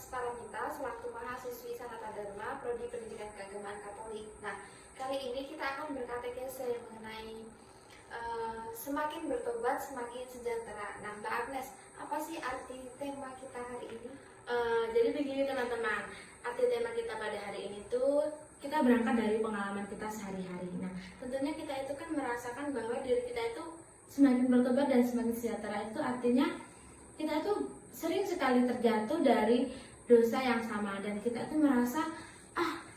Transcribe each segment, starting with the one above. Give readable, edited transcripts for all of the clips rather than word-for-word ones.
Paramita selaku mahasiswi Sanata Dharma Prodi Pendidikan Keagamaan Katolik. Nah, kali ini kita akan berkatekese mengenai semakin bertobat semakin sejahtera. Nah, Mbak Agnes, apa sih arti tema kita hari ini? Jadi begini teman-teman, arti tema kita pada hari ini tuh kita berangkat dari pengalaman kita sehari-hari. Nah, tentunya kita itu kan merasakan bahwa diri kita itu semakin bertobat dan semakin sejahtera. Itu artinya kita itu sering sekali terjatuh dari dosa yang sama dan kita itu merasa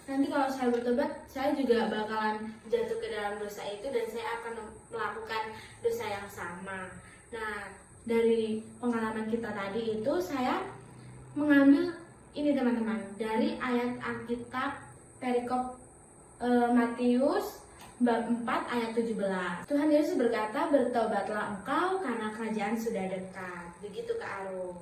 nanti kalau saya bertobat saya juga bakalan jatuh ke dalam dosa itu dan saya akan melakukan dosa yang sama. Nah, dari pengalaman kita tadi itu saya mengambil ini teman-teman dari ayat Alkitab perikop Matius bab 4 ayat 17. Tuhan Yesus berkata, "Bertobatlah engkau karena kerajaan sudah dekat." Begitu Kak Arum.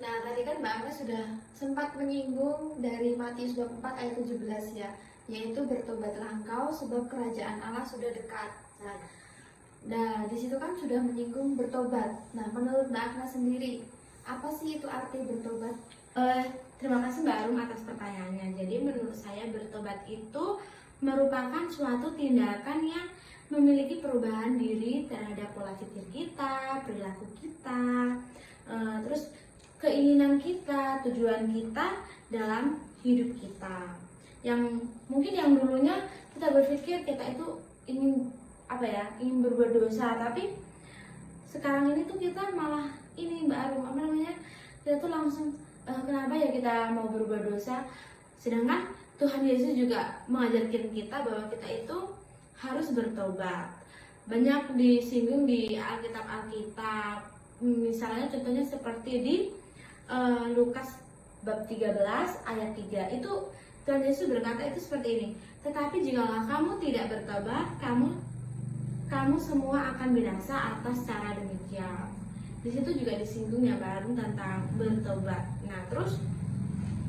Nah, tadi kan Mbak Agnes sudah sempat menyinggung dari Matius bab 4 ayat 17 ya, yaitu bertobatlah engkau sebab kerajaan Allah sudah dekat. Nah, di situ kan sudah menyinggung bertobat. Nah, menurut Mbak Agnes sendiri, apa sih itu arti bertobat? Terima kasih Mbak Arum atas pertanyaannya. Jadi menurut saya bertobat itu merupakan suatu tindakan yang memiliki perubahan diri terhadap pola pikir kita, perilaku kita, terus keinginan kita, tujuan kita dalam hidup kita. Yang mungkin yang dulunya kita berpikir kita itu ingin ingin berbuat dosa, tapi sekarang ini tuh kita malah ini Mbak Arum kita tuh langsung kenapa ya kita mau berbuat dosa, sedangkan Tuhan Yesus juga mengajarkan kita bahwa kita itu harus bertobat. Banyak disinggung di Alkitab, misalnya contohnya seperti di Lukas bab 13 ayat 3. Itu Tuhan Yesus berkata itu seperti ini, "Tetapi jikalau kamu tidak bertobat, kamu semua akan binasa atas cara demikian." Di situ juga disinggung ya Mbak Arum tentang bertobat. Nah, terus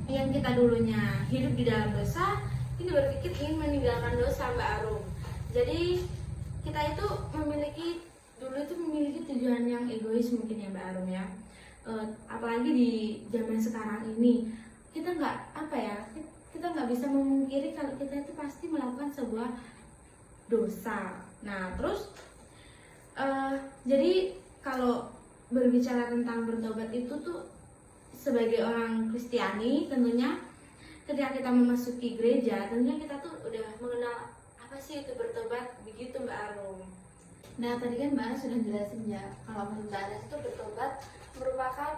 yang kita dulunya hidup di dalam dosa, ini berpikir ingin meninggalkan dosa Mbak Arum. Jadi kita itu memiliki tujuan yang egois mungkin ya Mbak Arum ya. Apalagi di zaman sekarang ini kita nggak bisa memungkiri kalau kita itu pasti melakukan sebuah dosa. Nah, terus jadi kalau berbicara tentang bertobat itu tuh sebagai orang Kristiani, tentunya ketika kita memasuki gereja, tentunya kita tuh udah mengenal apa sih itu bertobat, begitu Mbak Arum. Nah, tadi kan Mbak Agnes sudah jelasin ya, kalau menurut Mbak Agnes itu bertobat merupakan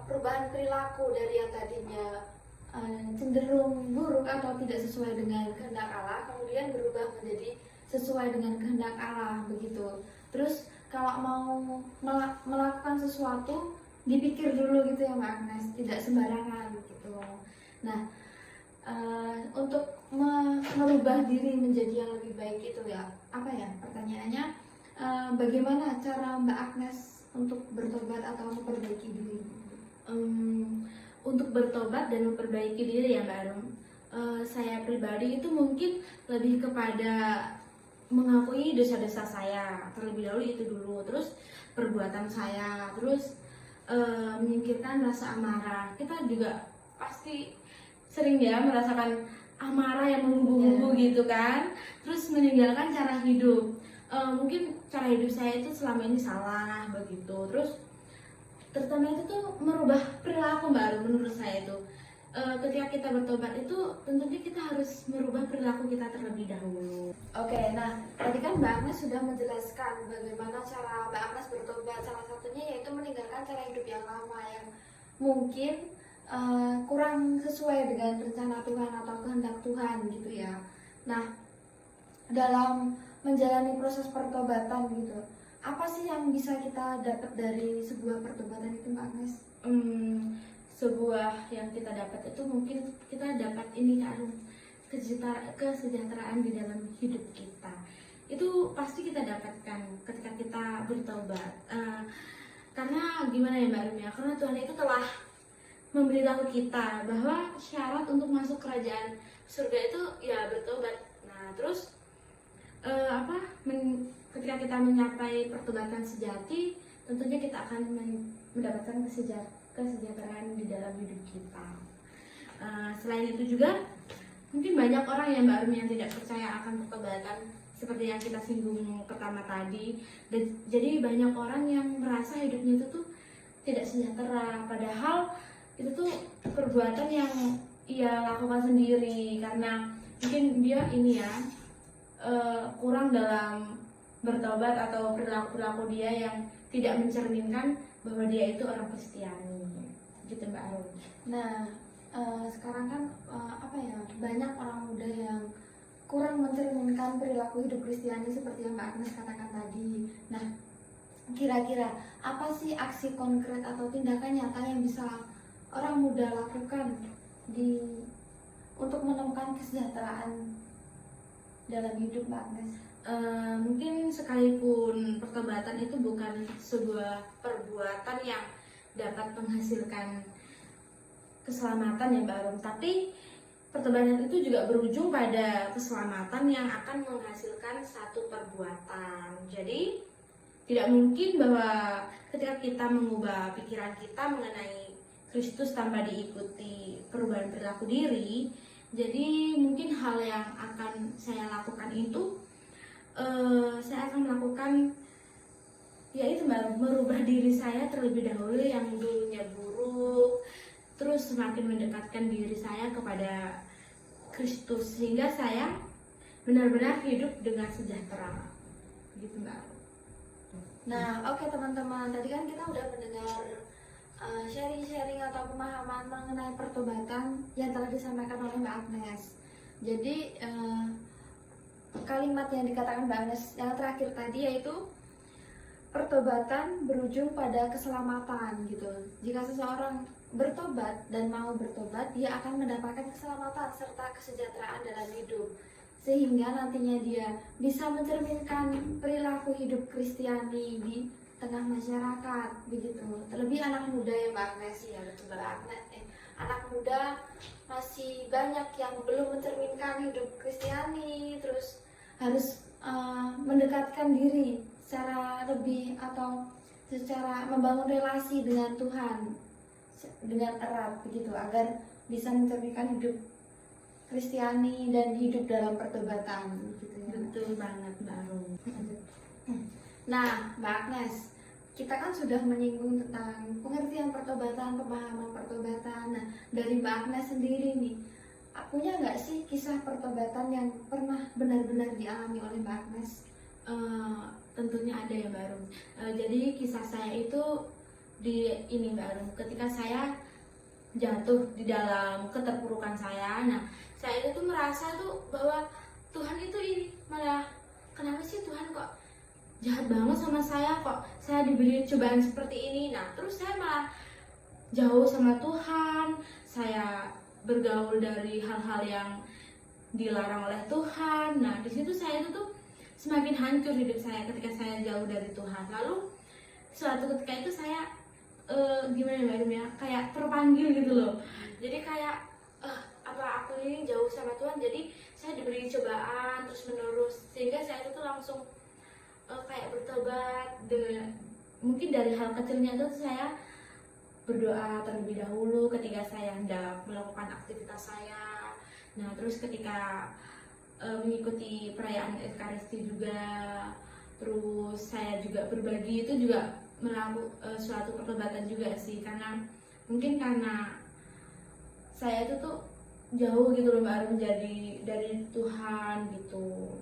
perubahan perilaku dari yang tadinya cenderung buruk atau tidak sesuai dengan kehendak Allah, kemudian berubah menjadi sesuai dengan kehendak Allah, begitu. Terus kalau mau melakukan sesuatu dipikir dulu gitu ya Mbak Agnes, tidak sembarangan gitu. Nah, untuk merubah diri menjadi yang lebih baik itu ya, pertanyaannya bagaimana cara Mbak Agnes untuk bertobat atau memperbaiki diri? Untuk bertobat dan memperbaiki diri ya Mbak Arum, saya pribadi itu mungkin lebih kepada mengakui dosa-dosa saya terlebih dahulu itu dulu, terus perbuatan saya, terus menyingkirkan rasa amarah. Kita juga pasti sering ya merasakan amarah yang menggebu-gebu gitu kan. Terus meninggalkan cara hidup. Mungkin cara hidup saya itu selama ini salah begitu. Terus terutama itu tuh merubah perilaku baru menurut saya itu. Ketika kita bertobat itu tentunya kita harus merubah perilaku kita terlebih dahulu. Oke, nah tadi kan Mbak Agnes sudah menjelaskan bagaimana cara Mbak Agnes bertobat. Salah satunya yaitu meninggalkan cara hidup yang lama yang mungkin kurang sesuai dengan rencana Tuhan atau kehendak Tuhan gitu ya. Nah, dalam menjalani proses pertobatan gitu, apa sih yang bisa kita dapat dari sebuah pertobatan itu Mbak Agnes? Sebuah yang kita dapat itu mungkin kita dapat ini kan kesejahteraan di dalam hidup kita. Itu pasti kita dapatkan ketika kita bertobat. Karena gimana ya Mbak Arum ya? Karena Tuhan itu telah memberitahu kita bahwa syarat untuk masuk kerajaan surga itu ya bertobat. Nah, terus ketika kita mencapai pertobatan sejati, tentunya kita akan mendapatkan kesejahteraan di dalam hidup kita. Selain itu juga mungkin banyak orang yang baru yang tidak percaya akan pertobatan seperti yang kita singgung pertama tadi. Dan jadi banyak orang yang merasa hidupnya itu tuh tidak sejahtera, padahal itu tuh perbuatan yang ia lakukan sendiri karena mungkin dia ini ya kurang dalam bertobat atau perilaku dia yang tidak mencerminkan bahwa dia itu orang Kristiani gitu Mbak Arum. Nah, sekarang kan apa ya, banyak orang muda yang kurang mencerminkan perilaku hidup Kristiani seperti yang Mbak Agnes katakan tadi. Nah, kira-kira apa sih aksi konkret atau tindakan nyata yang bisa orang muda lakukan untuk menemukan kesejahteraan dalam hidup, Mbak Agnes? Mungkin sekalipun pertobatan itu bukan sebuah perbuatan yang dapat menghasilkan keselamatan ya Mbak Arum, tapi pertobatan itu juga berujung pada keselamatan yang akan menghasilkan satu perbuatan. Jadi tidak mungkin bahwa ketika kita mengubah pikiran kita mengenai Kristus tanpa diikuti perubahan perilaku diri, jadi mungkin hal yang akan saya lakukan itu saya akan melakukan yaitu merubah diri saya terlebih dahulu yang dulunya buruk, terus semakin mendekatkan diri saya kepada Kristus sehingga saya benar-benar hidup dengan sejahtera gitu Mbak. Nah, oke teman-teman, tadi kan kita udah mendengar sharing-sharing atau pemahaman mengenai pertobatan yang telah disampaikan oleh Mbak Agnes. Jadi kalimat yang dikatakan Mbak Agnes yang terakhir tadi yaitu pertobatan berujung pada keselamatan gitu. Jika seseorang bertobat dan mau bertobat, dia akan mendapatkan keselamatan serta kesejahteraan dalam hidup, sehingga nantinya dia bisa mencerminkan perilaku hidup Kristiani di tengah masyarakat begitu. Terlebih anak muda ya Mbak Agnes ya, betul Mbak Agnes. Anak muda masih banyak yang belum mencerminkan hidup Kristiani, terus harus mendekatkan diri secara lebih atau secara membangun relasi dengan Tuhan dengan erat begitu agar bisa mencerminkan hidup Kristiani dan hidup dalam pertobatan gitu ya. Betul banget Mbak Arum. Nah Mbak Agnes, kita kan sudah menyinggung tentang pengertian pertobatan, pemahaman pertobatan. Nah dari Mbak Agnes sendiri nih, punya nggak sih kisah pertobatan yang pernah benar-benar dialami oleh Mbak Agnes? Tentunya ada ya Mbak Arum. Jadi kisah saya itu di ini Mbak Arum, ketika saya jatuh di dalam keterpurukan saya. Nah, saya itu tuh merasa tuh bahwa Tuhan itu ini malah kenapa sih Tuhan kok jahat banget sama saya, kok saya diberi cobaan seperti ini. Nah, terus saya malah jauh sama Tuhan. Saya bergaul dari hal-hal yang dilarang oleh Tuhan. Nah, di situ saya itu tuh semakin hancur hidup saya ketika saya jauh dari Tuhan. Lalu suatu ketika itu saya gimana Mbak Arum ya, kayak terpanggil gitu loh. Jadi kayak apa aku ini jauh sama Tuhan, jadi saya diberi cobaan terus menerus, sehingga saya itu tuh langsung kayak bertobat. Mungkin dari hal kecilnya itu saya berdoa terlebih dahulu ketika saya hendak melakukan aktivitas saya. Nah terus ketika mengikuti perayaan Ekaristi juga, terus saya juga berbagi, itu juga melakukan suatu pertobatan juga sih, karena mungkin karena saya itu tuh jauh gitu loh Mbak Arum dari Tuhan gitu.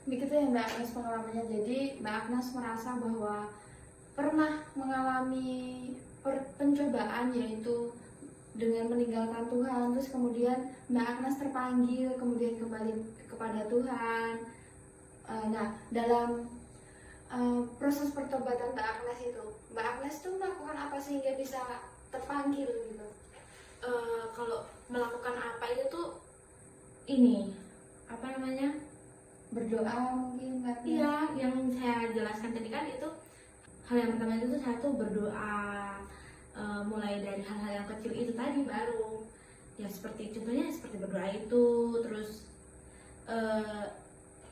Begitu ya Mbak Agnes pengalamannya. Jadi Mbak Agnes merasa bahwa pernah mengalami pencobaan, yaitu dengan meninggalkan Tuhan, terus kemudian Mbak Agnes terpanggil kemudian kembali kepada Tuhan. Nah dalam proses pertobatan Mbak Agnes itu, Mbak Agnes tuh melakukan apa sehingga bisa terpanggil gitu? Kalau melakukan apa itu tuh ini apa namanya, berdoa mungkin Mbak Agnes? Iya, yang saya jelaskan tadi kan itu hal yang pertama itu saya tuh berdoa, mulai dari hal-hal yang kecil itu tadi baru ya, seperti contohnya seperti berdoa itu, terus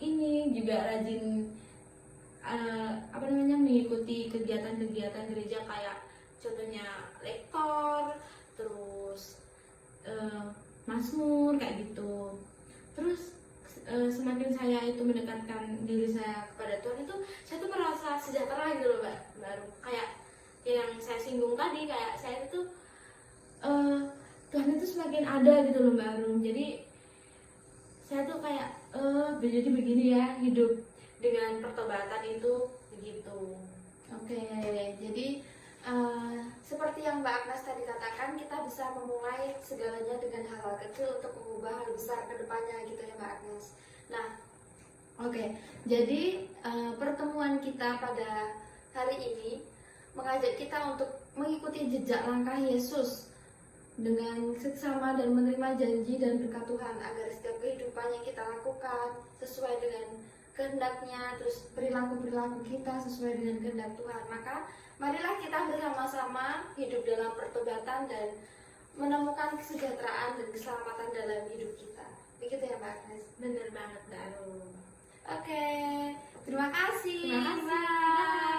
ini juga rajin apa namanya mengikuti kegiatan-kegiatan gereja kayak contohnya lektor, terus Mazmur kayak gitu. Terus semakin saya itu mendekatkan diri saya kepada Tuhan itu, saya tuh merasa sejahtera gitu loh Mbak. Baru kayak yang saya singgung tadi, kayak saya itu Tuhan itu semakin ada gitu loh Mbak Arum. Jadi saya tuh kayak jadi begini ya hidup dengan pertobatan itu begitu. Oke, jadi seperti yang Mbak Agnes tadi katakan, kita bisa memulai segalanya dengan hal-hal kecil untuk mengubah hal besar ke depannya gitu ya Mbak Agnes. Nah, oke, jadi pertemuan kita pada hari ini mengajak kita untuk mengikuti jejak langkah Yesus dengan seksama dan menerima janji dan berkat Tuhan agar setiap kehidupan yang kita lakukan sesuai dengan kehendaknya, terus perilaku-perilaku kita sesuai dengan kehendak Tuhan. Maka marilah kita bersama-sama hidup dalam pertobatan dan menemukan kesejahteraan dan keselamatan dalam hidup kita. Begitu ya Mbak Agnes? Bener banget Mbak Arum. Oke, terima kasih. Terima kasih. Bye.